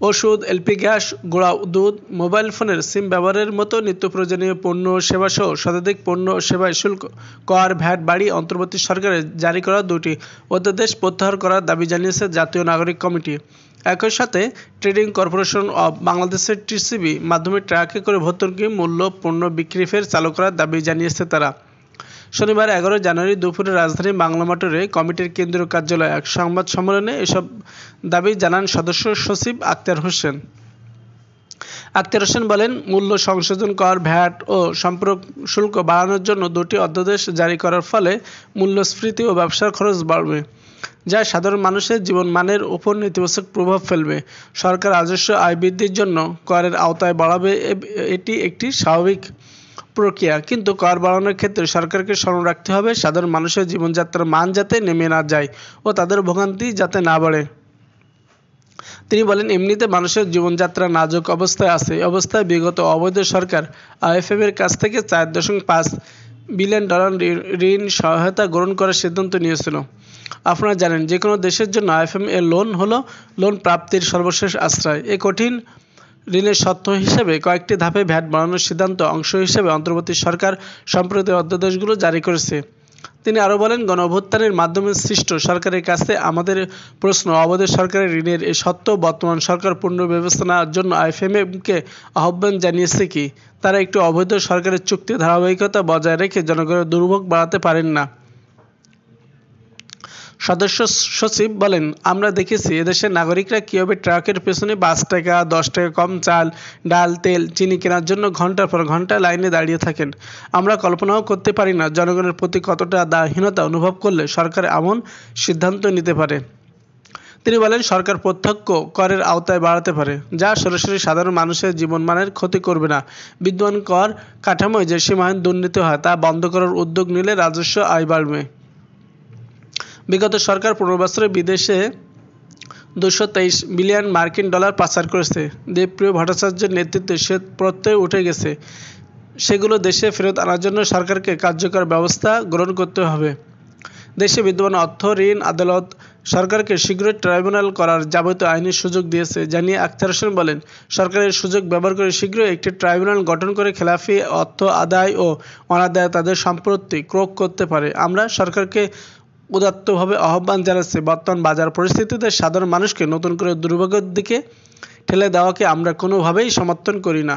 ওষুধ, LP gas, গুঁড়া দুধ, মোবাইল ফোনের সিম ব্যবহারের মতো নিত্য প্রয়োজনীয় পণ্য ও সেবাসহ শতাধিক পণ্য ও সেবায় শুল্ক, কর, ভ্যাট বাড়ি অন্তর্বর্তী সরকারের জারি করা 2টি অধ্যাদেশ প্রত্যাহার করার দাবি জানিয়েছে জাতীয় নাগরিক কমিটি। একই সাথে ট্রেডিং কর্পোরেশন অব বাংলাদেশের টিসিবি মাধ্যমে ট্রাকে করে ভর্তুকি মূল্য পণ্য বিক্রি ফের চালু করার দাবি জানিয়েছে তারা। শনিবার 11 জানুয়ারি দুপুরে রাজধানী বাংলা মোটরে কমিটির কেন্দ্রীয় কার্যালয়ে এক সংবাদ সম্মেলনে এসব দাবি জানান সদস্য সচিব আক্তার হোসেন। আক্তার হোসেন বলেন, মূল্য সংশোধন, কর, ভ্যাট ও সম্পর্ক শুল্ক বাড়ানোর জন্য 2টি অধ্যাদেশ জারি করার ফলে মূল্যস্ফীতি ও ব্যবসার খরচ বাড়বে, যা সাধারণ মানুষের জীবনমানের উপর নেতিবাচক প্রভাব ফেলবে। সরকার রাজস্ব আয় বৃদ্ধির জন্য করের আওতায় বাড়াবে, এটি একটি স্বাভাবিক প্রক্রিয়া, কিন্তু কর বাড়ানোর ক্ষেত্রে সরকারকে স্মরণ রাখতে হবে সাধারণ মানুষের জীবনযাত্রার মান যাতে নেমে না যায় ও তাদের ভোগান্তি যাতে না বাড়ে। তিনি বলেন, এমনিতে মানুষের জীবনযাত্রা নাজুক অবস্থায় আছে। এই অবস্থায় বিগত অবৈধ সরকার আইএমএফের কাছ থেকে $4.5 বিলিয়ন ঋণ সহায়তা গ্রহণ করার সিদ্ধান্ত নিয়েছিল। আপনারা জানেন, যে কোনো দেশের জন্য আইএমএফ এর লোন হলো লোন প্রাপ্তির সর্বশেষ আশ্রয়। এই কঠিন ঋণের শর্ত হিসেবে কয়েকটি ধাপে ভ্যাট বাড়ানোর সিদ্ধান্ত অংশ হিসেবে অন্তর্বর্তী সরকার সম্প্রতি অধ্যাদেশগুলো জারি করেছে। তিনি আরও বলেন, গণঅভ্যুত্থানের মাধ্যমে সৃষ্ট সরকারের কাছে আমাদের প্রশ্ন, অবৈধ সরকারের ঋণের এই সত্ত্বেও বর্তমান সরকার পূর্ণ ব্যবস্থা নেওয়ার জন্য আইএমএফকে আহ্বান জানিয়েছে কি? তারা একটি অবৈধ সরকারের চুক্তি ধারাবাহিকতা বজায় রেখে জনগণের দুর্ভোগ বাড়াতে পারেন না। সদস্য সচিব বলেন, আমরা দেখেছি এদেশের নাগরিকরা কীভাবে ট্রাকের পেছনে 5 টাকা 10 টাকা কম চাল, ডাল, তেল, চিনি কেনার জন্য ঘন্টার পর ঘন্টা লাইনে দাঁড়িয়ে থাকেন। আমরা কল্পনাও করতে পারি না জনগণের প্রতি কতটা দায়হীনতা অনুভব করলে সরকার এমন সিদ্ধান্ত নিতে পারে। তিনি বলেন, সরকার প্রত্যক্ষ করের আওতায় বাড়াতে পারে, যা সরাসরি সাধারণ মানুষের জীবনমানের ক্ষতি করবে না। বিদ্যমান কর কাঠামোয় যে সীমাহীন দুর্নীতি হয় তা বন্ধ করার উদ্যোগ নিলে রাজস্ব আয় বাড়বে। বিগত সরকার 15 বছরে বিদেশে $223 বিলিয়ন মার্কিন ডলার পাচার করেছে। দেবপ্রিয় ভট্টাচার্যের নেতৃত্বে শ্বেত প্রত্যয় উঠে গেছে। সেগুলো দেশে ফেরত আনার জন্য সরকারকে কার্যকর ব্যবস্থা গ্রহণ করতে হবে। দেশে বিদ্যমান অর্থ, ঋণ, আদালত সরকারকে শীঘ্রই ট্রাইব্যুনাল করার যাবতীয় আইনি সুযোগ দিয়েছে জানিয়ে আক্তার হোসেন বলেন, সরকারের সুযোগ ব্যবহার করে শীঘ্রই একটি ট্রাইব্যুনাল গঠন করে খেলাফি অর্থ আদায় ও অনাদায় তাদের সম্পত্তি ক্রোক করতে পারে। আমরা সরকারকে উদাত্তভাবে আহ্বান জানাচ্ছি, বর্তমান বাজার পরিস্থিতিতে সাধারণ মানুষকে নতুন করে দুর্ভোগের দিকে ঠেলে দেওয়াকে আমরা কোনোভাবেই সমর্থন করি না।